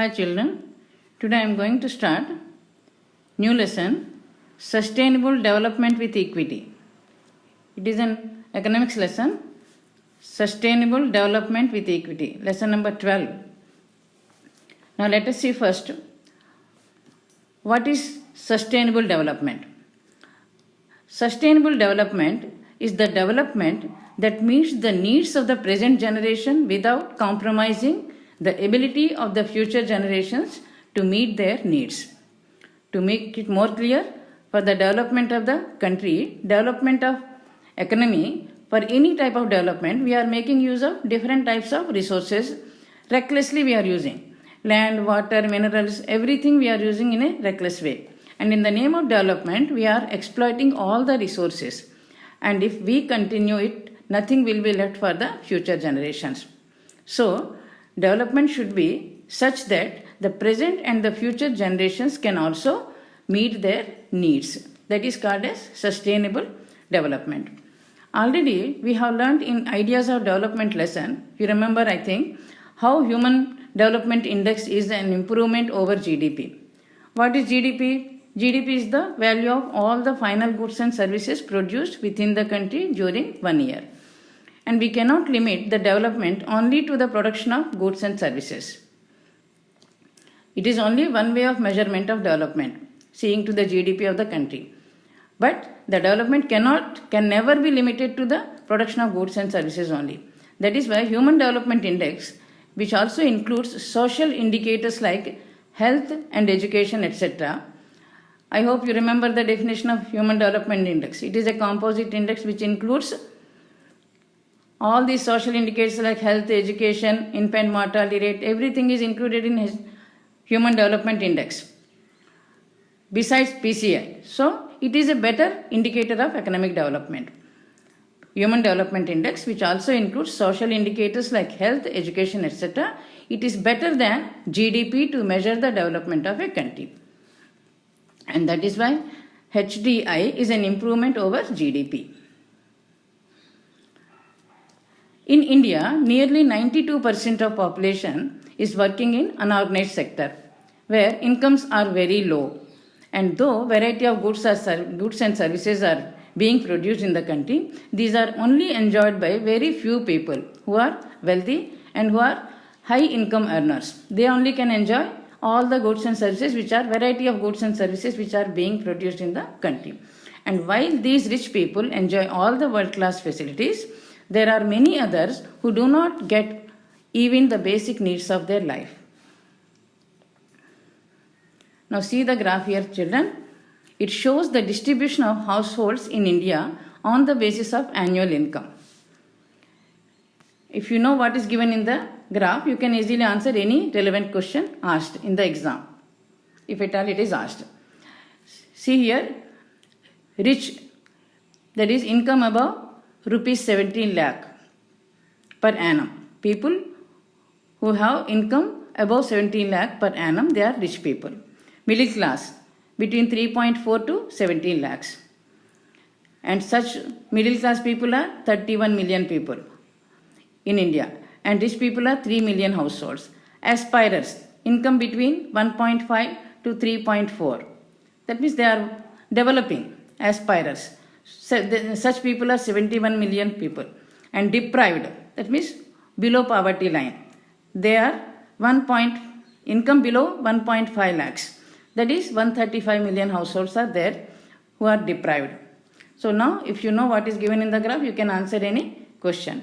Hi children, today I am going to start new lesson, Sustainable Development with Equity. It is an economics lesson, Sustainable Development with Equity, lesson number 12. Now let us see first, what is sustainable development? Sustainable development is the development that meets the needs of the present generation without compromising the ability of the future generations to meet their needs. To make it more clear, for the development of the country, development of economy, for any type of development, we are making use of different types of resources. Recklessly we are using land, water, minerals, everything we are using in a reckless way. And in the name of development, we are exploiting all the resources. And if we continue it, nothing will be left for the future generations. So, development should be such that the present and the future generations can also meet their needs. That is called as sustainable development. Already we have learned in ideas of development lesson, you remember I think, how human development index is an improvement over GDP. What is GDP? GDP is the value of all the final goods and services produced within the country during 1 year. And we cannot limit the development only to the production of goods and services. It is only one way of measurement of development, seeing to the GDP of the country. But the development can never be limited to the production of goods and services only. That is why Human Development Index, which also includes social indicators like health and education, etc. I hope you remember the definition of Human Development Index. It is a composite index which includes all these social indicators like health, education, infant mortality rate, everything is included in his Human Development Index. Besides PCI. So, it is a better indicator of economic development. Human Development Index, which also includes social indicators like health, education, etc. It is better than GDP to measure the development of a country. And that is why HDI is an improvement over GDP. In India, nearly 92% of population is working in unorganized sector, where incomes are very low. And though variety of goods and services are being produced in the country, these are only enjoyed by very few people who are wealthy and who are high income earners. They only can enjoy all the goods and services variety of goods and services which are being produced in the country. And while these rich people enjoy all the world class facilities, there are many others who do not get even the basic needs of their life. Now see the graph here, children. It shows the distribution of households in India on the basis of annual income. If you know what is given in the graph, you can easily answer any relevant question asked in the exam, if at all it is asked. See here, rich, that is income above rupees 17 lakh per annum. People who have income above 17 lakh per annum, they are rich people. Middle class, between 3.4 to 17 lakhs. And such middle class people are 31 million people in India. And rich people are 3 million households. Aspirers, income between 1.5 to 3.4. That means they are developing aspirers. Such people are 71 million people. And deprived, that means below poverty line. They are income below 1.5 lakhs. That is 135 million households are there who are deprived. So now if you know what is given in the graph, you can answer any question.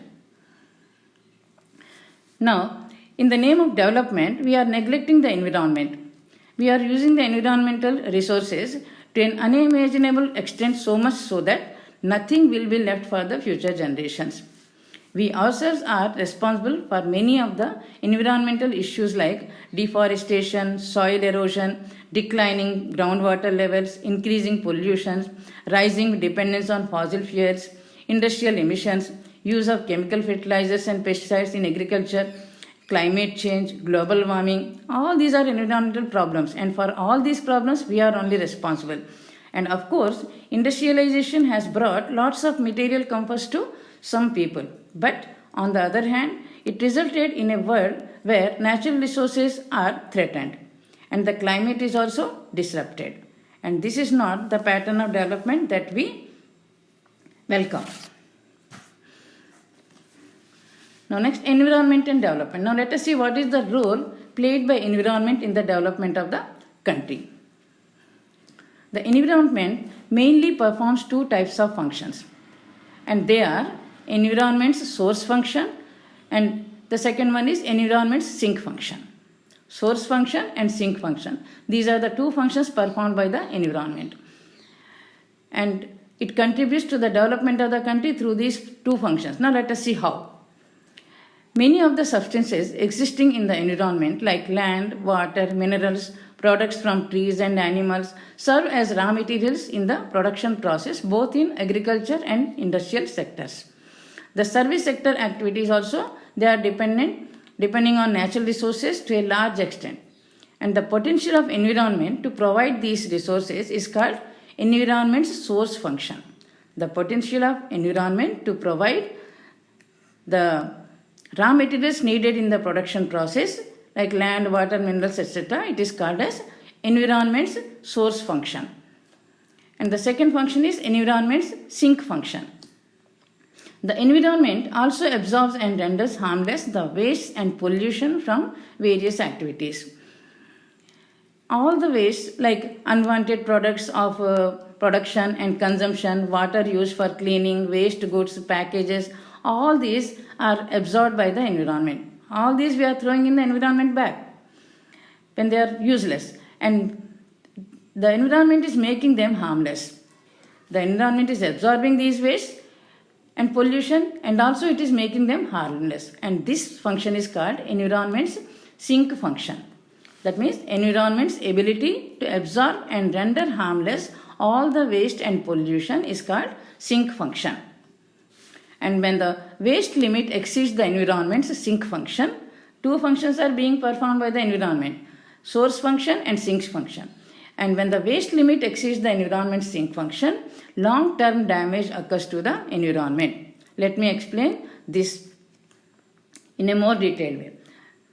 Now, in the name of development, we are neglecting the environment. We are using the environmental resources to an unimaginable extent, so much so that nothing will be left for the future generations. We ourselves are responsible for many of the environmental issues like deforestation, soil erosion, declining groundwater levels, increasing pollution, rising dependence on fossil fuels, industrial emissions, use of chemical fertilizers and pesticides in agriculture, climate change, global warming. All these are environmental problems, and for all these problems we are only responsible. And of course, industrialization has brought lots of material comforts to some people. But on the other hand, It resulted in a world where natural resources are threatened and the climate is also disrupted. And this is not the pattern of development that we welcome. Now next, environment and development. Now let us see what is the role played by environment in the development of the country. The environment mainly performs two types of functions, and they are environment's source function and the second one is environment's sink function. Source function and sink function. These are the two functions performed by the environment. And it contributes to the development of the country through these two functions. Now let us see how. Many of the substances existing in the environment like land, water, minerals, products from trees and animals serve as raw materials in the production process both in agriculture and industrial sectors. The service sector activities also, they are depending on natural resources to a large extent. And the potential of environment to provide these resources is called environment's source function. The potential of environment to provide the raw materials needed in the production process like land, water, minerals, etc. It is called as environment's source function. And the second function is environment's sink function. The environment also absorbs and renders harmless the waste and pollution from various activities. All the waste like unwanted products of production and consumption, water used for cleaning, waste goods, packages, all these are absorbed by the environment. All these we are throwing in the environment back when they are useless, and the environment is making them harmless. The environment is absorbing these waste and pollution and also it is making them harmless, and this function is called environment's sink function. That means environment's ability to absorb and render harmless all the waste and pollution is called sink function. And when the waste limit exceeds the environment's sink function, two functions are being performed by the environment, source function and sink function. And when the waste limit exceeds the environment's sink function, long-term damage occurs to the environment. Let me explain this in a more detailed way.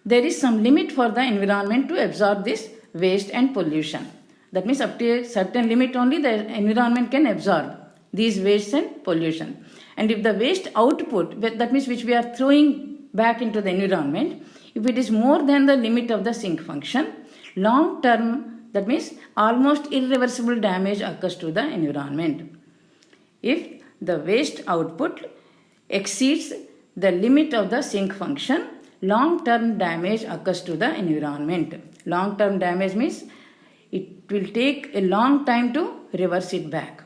There is some limit for the environment to absorb this waste and pollution. That means up to a certain limit only the environment can absorb these waste and pollution. And if the waste output, that means which we are throwing back into the environment, if it is more than the limit of the sink function, long term, that means almost irreversible damage occurs to the environment. If the waste output exceeds the limit of the sink function, long term damage occurs to the environment. Long term damage means it will take a long time to reverse it back.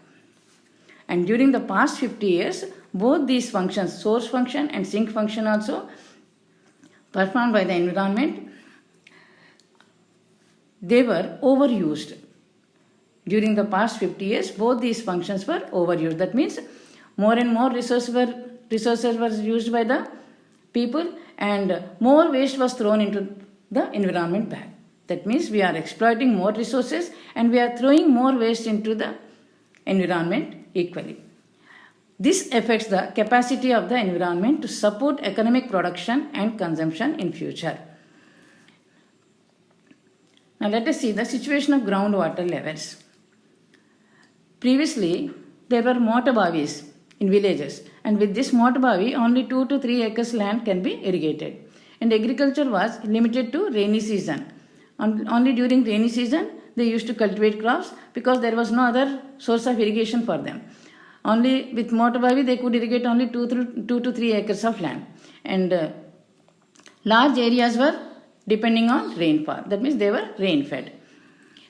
And during the past 50 years, both these functions, source function and sink function also performed by the environment, they were overused. During the past 50 years, both these functions were overused. That means more and more resources were used by the people and more waste was thrown into the environment back. That means we are exploiting more resources and we are throwing more waste into the environment equally. This affects the capacity of the environment to support economic production and consumption in future. Now let us see the situation of groundwater levels. Previously, there were motobavis in villages, and with this motobavi, only 2 to 3 acres land can be irrigated. And agriculture was limited to rainy season. Only during rainy season, they used to cultivate crops because there was no other source of irrigation for them. Only with motobavi, they could irrigate only 2 to 3 acres of land. And large areas were depending on rainfall. That means they were rain fed.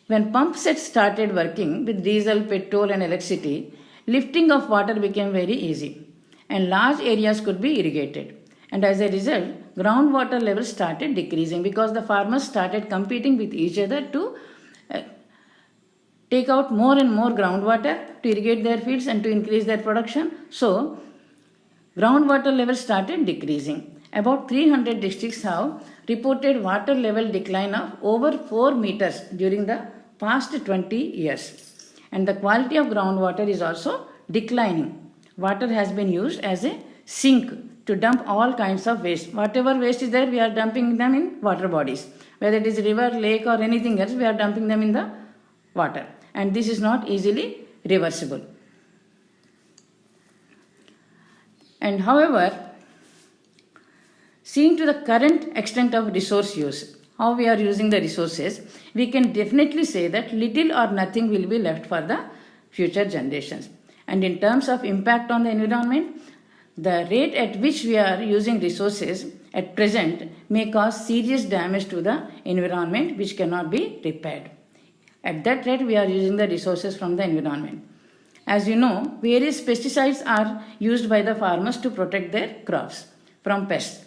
When pump sets started working with diesel, petrol and electricity, lifting of water became very easy and large areas could be irrigated. And as a result, groundwater levels started decreasing because the farmers started competing with each other to take out more and more groundwater to irrigate their fields and to increase their production. So, groundwater levels started decreasing. About 300 districts have reported water level decline of over 4 meters during the past 20 years. And the quality of groundwater is also declining. Water has been used as a sink to dump all kinds of waste. Whatever waste is there, we are dumping them in water bodies. Whether it is river, lake or anything else, we are dumping them in the water. And this is not easily reversible. And however, seeing to the current extent of resource use, how we are using the resources, we can definitely say that little or nothing will be left for the future generations. And in terms of impact on the environment, the rate at which we are using resources at present may cause serious damage to the environment which cannot be repaired. At that rate, we are using the resources from the environment. As you know, various pesticides are used by the farmers to protect their crops from pests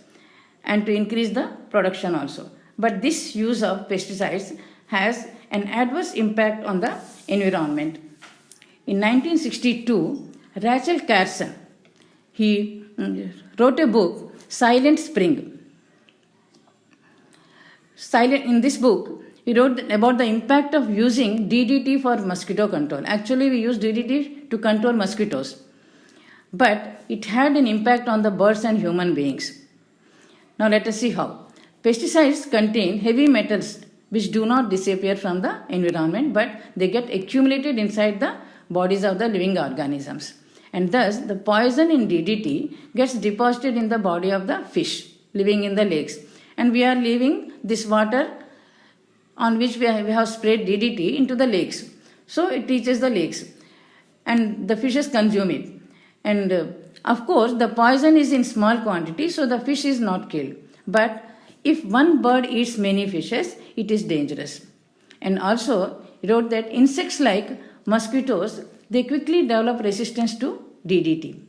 and to increase the production also. But this use of pesticides has an adverse impact on the environment. In 1962, Rachel Carson, he wrote a book, Silent Spring. In this book, he wrote about the impact of using DDT for mosquito control. Actually, we use DDT to control mosquitoes, but it had an impact on the birds and human beings. Now let us see how. Pesticides contain heavy metals which do not disappear from the environment, but they get accumulated inside the bodies of the living organisms. And thus, the poison in DDT gets deposited in the body of the fish living in the lakes. And we are leaving this water on which we have sprayed DDT into the lakes. So it reaches the lakes and the fishes consume it. And of course, the poison is in small quantity, so the fish is not killed. But if one bird eats many fishes, it is dangerous. And also, he wrote that insects like mosquitoes, they quickly develop resistance to DDT.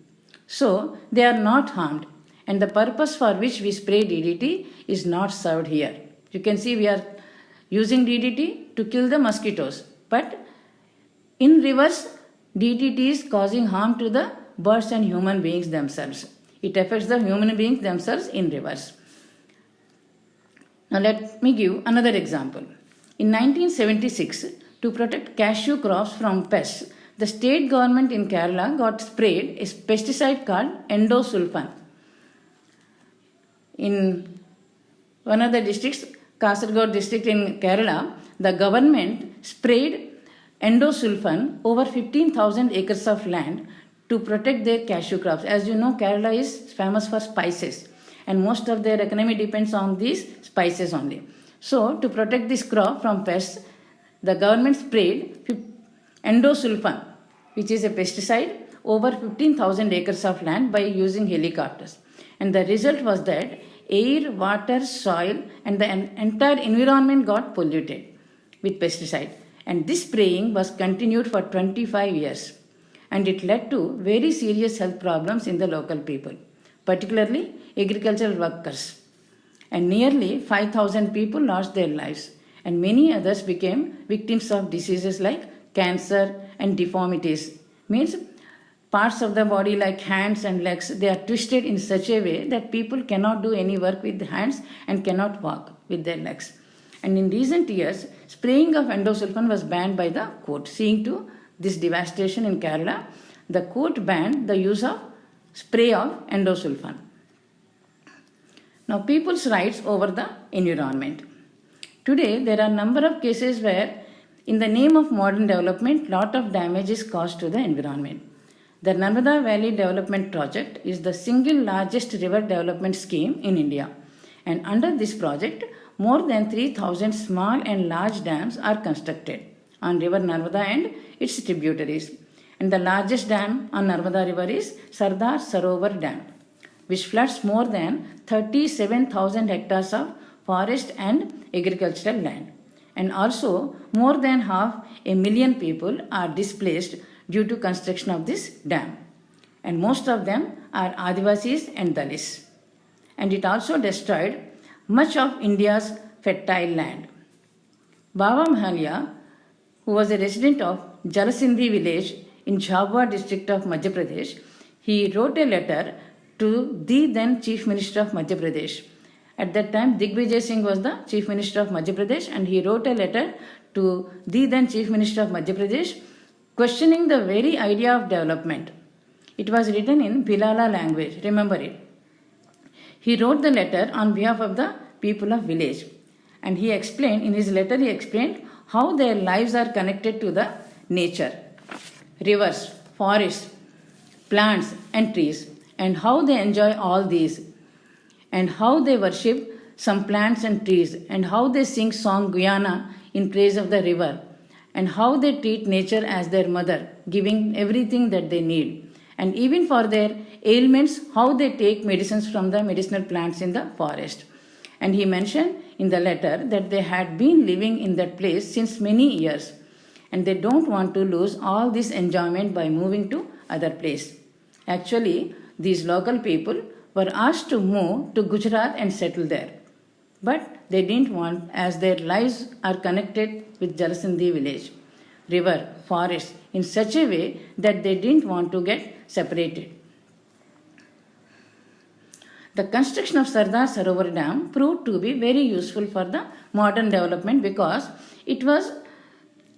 So, they are not harmed. And the purpose for which we spray DDT is not served here. You can see we are using DDT to kill the mosquitoes. But in reverse, DDT is causing harm to the birds and human beings themselves. It affects the human beings themselves in reverse. Now let me give another example. In 1976, to protect cashew crops from pests, the state government in Kerala got sprayed a pesticide called endosulfan. In one of the districts, Kasaragod district in Kerala, the government sprayed endosulfan over 15,000 acres of land to protect their cashew crops. As you know, Kerala is famous for spices and most of their economy depends on these spices only. So, to protect this crop from pests, the government sprayed endosulfan, which is a pesticide, over 15,000 acres of land by using helicopters. And the result was that air, water, soil and the entire environment got polluted with pesticide. And this spraying was continued for 25 years. And it led to very serious health problems in the local people, particularly agricultural workers. And nearly 5,000 people lost their lives. And many others became victims of diseases like cancer and deformities. Means parts of the body like hands and legs, they are twisted in such a way that people cannot do any work with the hands and cannot walk with their legs. And in recent years, spraying of endosulfan was banned by the court. Seeing to this devastation in Kerala, the court banned the use of spray of endosulfan. Now, people's rights over the environment. Today, there are a number of cases where, in the name of modern development, lot of damage is caused to the environment. The Narmada Valley Development Project is the single largest river development scheme in India. And under this project, more than 3,000 small and large dams are constructed on river Narmada and its tributaries. And the largest dam on Narmada river is Sardar Sarovar Dam, which floods more than 37,000 hectares of forest and agricultural land. And also, more than 500,000 people are displaced due to construction of this dam. And most of them are Adivasis and Dalits. And it also destroyed much of India's fertile land. Baba Mahalia, who was a resident of Jalasindhi village in Jhabua district of Madhya Pradesh, he wrote a letter to the then Chief Minister of Madhya Pradesh. At that time, Digvijay Singh was the Chief Minister of Madhya Pradesh, and he wrote a letter to the then Chief Minister of Madhya Pradesh questioning the very idea of development. It was written in Bilala language, remember it. He wrote the letter on behalf of the people of village, and he explained in his letter how their lives are connected to the nature, rivers, forests, plants and trees, and how they enjoy all these, and how they worship some plants and trees, and how they sing song Guyana in praise of the river, and how they treat nature as their mother, giving everything that they need, and even for their ailments, how they take medicines from the medicinal plants in the forest. And he mentioned in the letter that they had been living in that place since many years, and they don't want to lose all this enjoyment by moving to other place. Actually, these local people were asked to move to Gujarat and settle there. But they didn't want, as their lives are connected with Jalasindhi village, river, forest, in such a way that they didn't want to get separated. The construction of Sardar Sarovar Dam proved to be very useful for the modern development because it was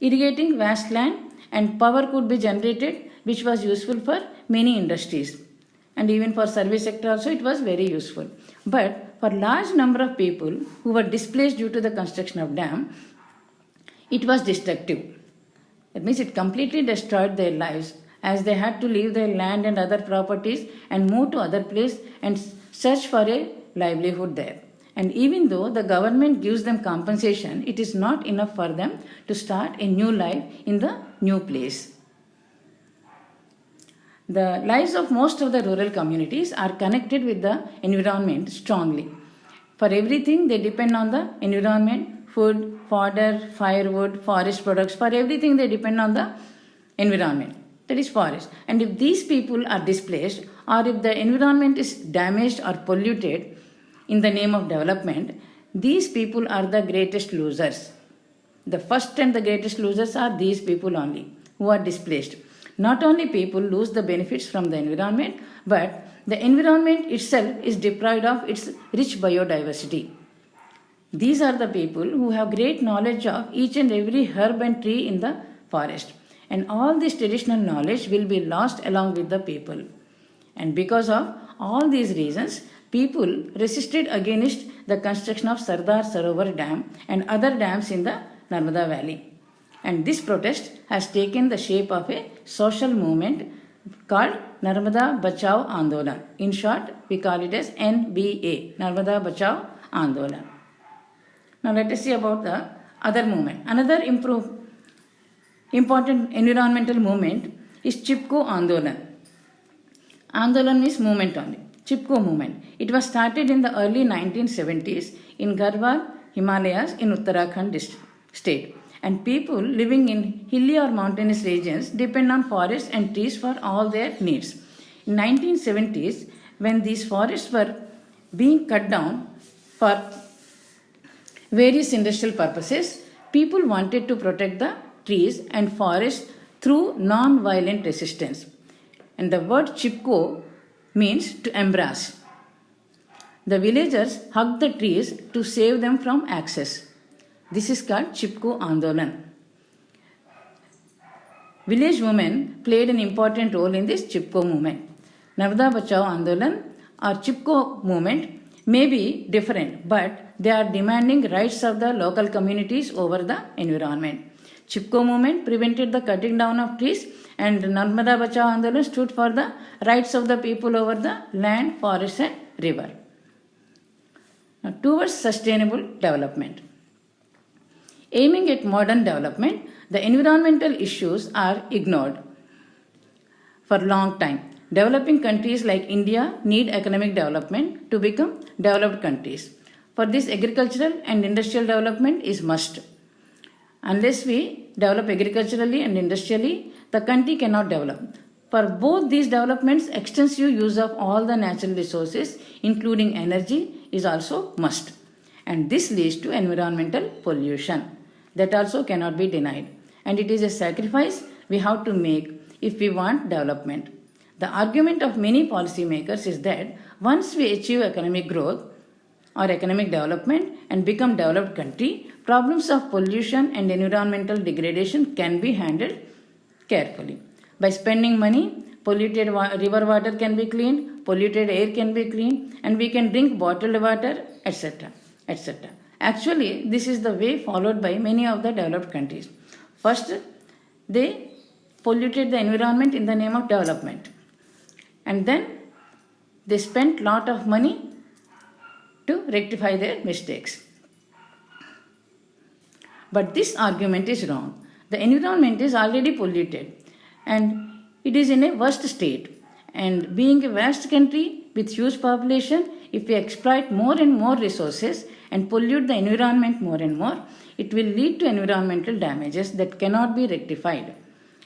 irrigating vast land and power could be generated, which was useful for many industries. And even for service sector also it was very useful. But for large number of people who were displaced due to the construction of dam, it was destructive. That means it completely destroyed their lives, as they had to leave their land and other properties and move to other place and search for a livelihood there. And even though the government gives them compensation, it is not enough for them to start a new life in the new place. The lives of most of the rural communities are connected with the environment strongly. For everything they depend on the environment, food, fodder, firewood, forest products. For everything they depend on the environment, that is forest. And if these people are displaced or if the environment is damaged or polluted in the name of development, these people are the greatest losers. The first and the greatest losers are these people only who are displaced. Not only people lose the benefits from the environment, but the environment itself is deprived of its rich biodiversity. These are the people who have great knowledge of each and every herb and tree in the forest. And all this traditional knowledge will be lost along with the people. And because of all these reasons, people resisted against the construction of Sardar Sarovar Dam and other dams in the Narmada Valley. And this protest has taken the shape of a social movement called Narmada Bachao Andolan. In short, we call it as NBA, Narmada Bachao Andolan. Now let us see about the other movement. Another important environmental movement is Chipko Andolan. Andolan is movement only. Chipko movement. It was started in the early 1970s in Garhwal, Himalayas in Uttarakhand state. And people living in hilly or mountainous regions depend on forests and trees for all their needs. In 1970s, when these forests were being cut down for various industrial purposes, people wanted to protect the trees and forests through non-violent resistance. And the word Chipko means to embrace. The villagers hugged the trees to save them from access. This is called Chipko Andolan. Village women played an important role in this Chipko movement. Narmada Bachao Andolan or Chipko movement may be different, but they are demanding rights of the local communities over the environment. Chipko movement prevented the cutting down of trees, and Narmada Bachao Andolan stood for the rights of the people over the land, forest and river. Now, towards sustainable development. Aiming at modern development, the environmental issues are ignored for a long time. Developing countries like India need economic development to become developed countries. For this, agricultural and industrial development is must. Unless we develop agriculturally and industrially, the country cannot develop. For both these developments, extensive use of all the natural resources, including energy, is also must. And this leads to environmental pollution. That also cannot be denied. And it is a sacrifice we have to make if we want development. The argument of many policymakers is that once we achieve economic growth or economic development and become developed country, problems of pollution and environmental degradation can be handled carefully. By spending money, polluted river water can be cleaned, polluted air can be cleaned, and we can drink bottled water, etc. etc. Actually, this is the way followed by many of the developed countries. First, they polluted the environment in the name of development, and then they spent lot of money to rectify their mistakes. But this argument is wrong. The environment is already polluted and it is in a worst state. And being a vast country with huge population, if we exploit more and more resources and pollute the environment more and more, it will lead to environmental damages that cannot be rectified.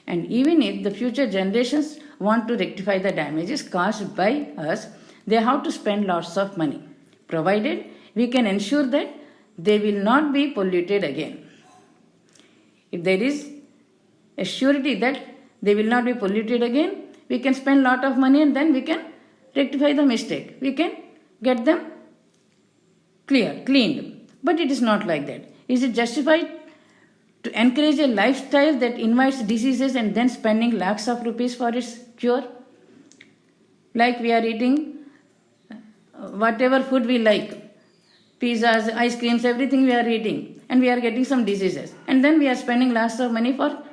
And even if the future generations want to rectify the damages caused by us, they have to spend lots of money, provided we can ensure that they will not be polluted again. If there is a surety that they will not be polluted again, we can spend lot of money and then we can rectify the mistake. We can get them cleaned. But it is not like that. Is it justified to encourage a lifestyle that invites diseases and then spending lakhs of rupees for its cure? Like we are eating whatever food we like, pizzas, ice creams, everything we are eating, and we are getting some diseases. And then we are spending lakhs of money for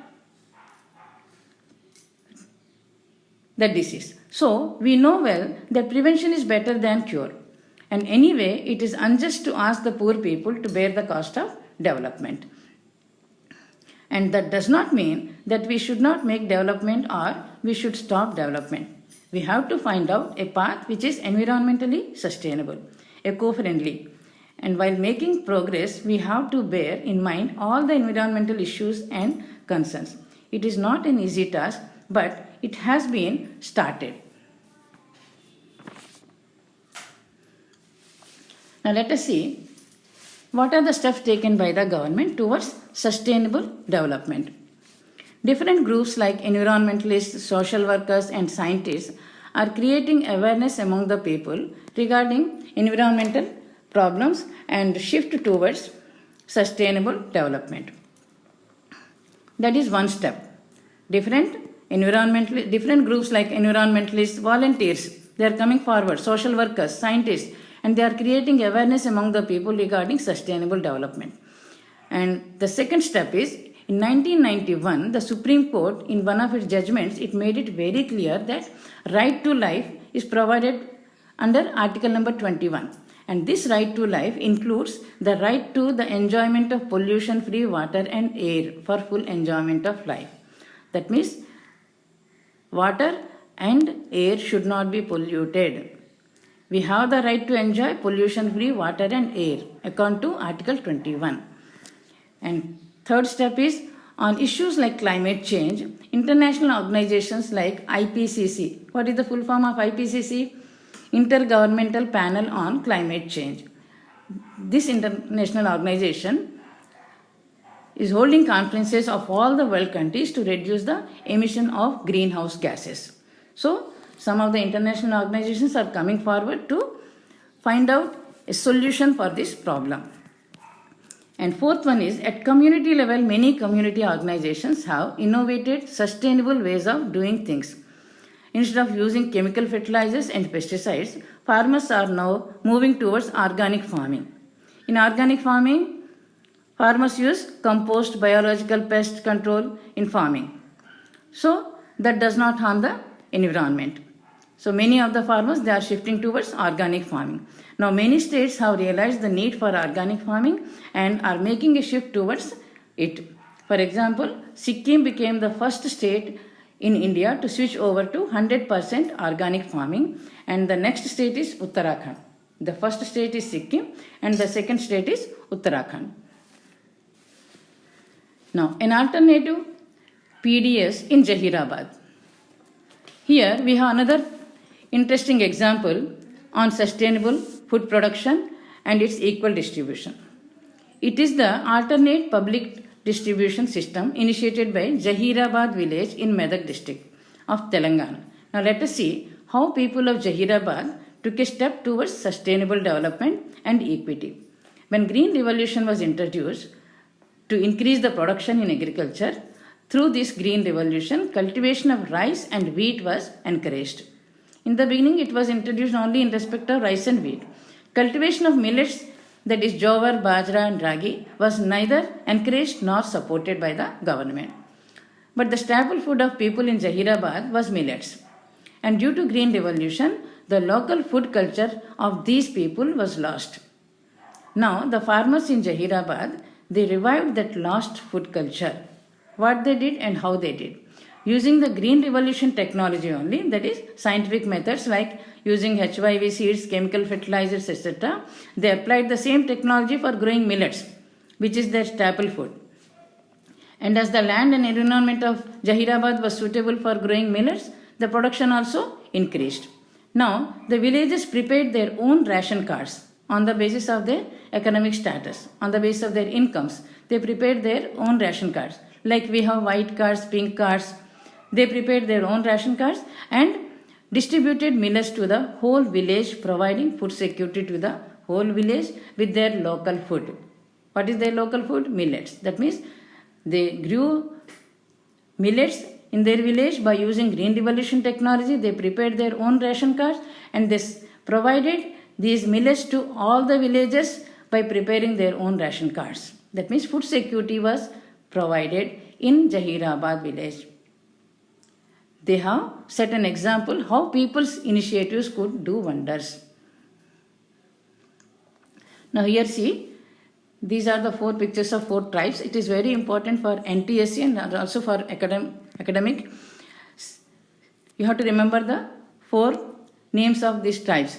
that disease. So, we know well that prevention is better than cure. And anyway, it is unjust to ask the poor people to bear the cost of development. And that does not mean that we should not make development or we should stop development. We have to find out a path which is environmentally sustainable, eco-friendly. And while making progress, we have to bear in mind all the environmental issues and concerns. It is not an easy task, but it has been started. Now let us see what are the steps taken by the government towards sustainable development. Different groups like environmentalists, social workers and scientists are creating awareness among the people regarding environmental problems and shift towards sustainable development. That is one step. Different groups like environmentalists, volunteers, they are coming forward, social workers, scientists, and they are creating awareness among the people regarding sustainable development. And the second step is, in 1991, the Supreme Court, in one of its judgments, it made it very clear that right to life is provided under Article number 21. And this right to life includes the right to the enjoyment of pollution-free water and air for full enjoyment of life. That means water and air should not be polluted. We have the right to enjoy pollution-free water and air according to Article 21. And third step is, on issues like climate change, international organizations like IPCC. What is the full form of IPCC? Intergovernmental Panel on Climate Change. This international organization is holding conferences of all the world countries to reduce the emission of greenhouse gases. So, some of the international organizations are coming forward to find out a solution for this problem. And fourth one is, at community level, many community organizations have innovated sustainable ways of doing things. Instead of using chemical fertilizers and pesticides, farmers are now moving towards organic farming. In organic farming, farmers use compost, biological pest control in farming. So, that does not harm the environment. So, many of the farmers, they are shifting towards organic farming. Now, many states have realized the need for organic farming and are making a shift towards it. For example, Sikkim became the first state in India to switch over to 100% organic farming, and the next state is Uttarakhand. The first state is Sikkim and the second state is Uttarakhand. Now, an alternative PDS in Jahirabad. Here we have another interesting example on sustainable food production and its equal distribution. It is the alternate public distribution system initiated by Jahirabad village in Medak district of Telangana. Now let us see how people of Jahirabad took a step towards sustainable development and equity. When Green Revolution was introduced to increase the production in agriculture, through this Green Revolution, cultivation of rice and wheat was encouraged. In the beginning, it was introduced only in respect of rice and wheat. Cultivation of millets, that is jowar, bajra and ragi, was neither encouraged nor supported by the government. But the staple food of people in Zahirabad was millets. And due to Green Revolution, the local food culture of these people was lost. Now, the farmers in Zahirabad, they revived that lost food culture. What they did and how they did. Using the Green Revolution technology only, that is scientific methods like using HYV seeds, chemical fertilizers, etc. They applied the same technology for growing millets, which is their staple food. And as the land and environment of Zahirabad was suitable for growing millets, the production also increased. Now, the villagers prepared their own ration cards on the basis of their economic status, on the basis of their incomes. They prepared their own ration cards. Like we have white cards, pink cards. They prepared their own ration cards and distributed millets to the whole village, providing food security to the whole village with their local food. What is their local food? Millets. That means they grew millets in their village by using Green Revolution technology. They prepared their own ration cards and this provided these millets to all the villagers by preparing their own ration cards. That means food security was provided in Zahirabad village. They have set an example how people's initiatives could do wonders. Now here see, these are the 4 pictures of 4 tribes. It is very important for NTSC and also for academic. You have to remember the 4 names of these tribes.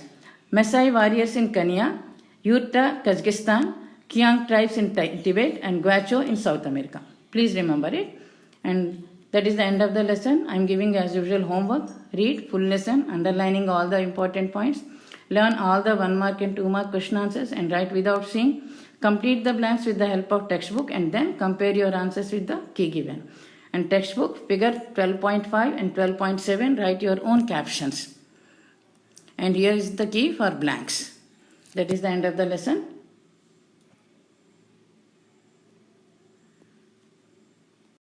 Maasai warriors in Kenya, Yurta, Kazakhstan, Kiang tribes in Tibet and Guacho in South America. Please remember it. And that is the end of the lesson. I am giving as usual homework. Read full lesson, underlining all the important points. Learn all the 1 mark and 2 mark question answers and write without seeing. Complete the blanks with the help of textbook and then compare your answers with the key given. And textbook figure 12.5 and 12.7, write your own captions. And here is the key for blanks. That is the end of the lesson.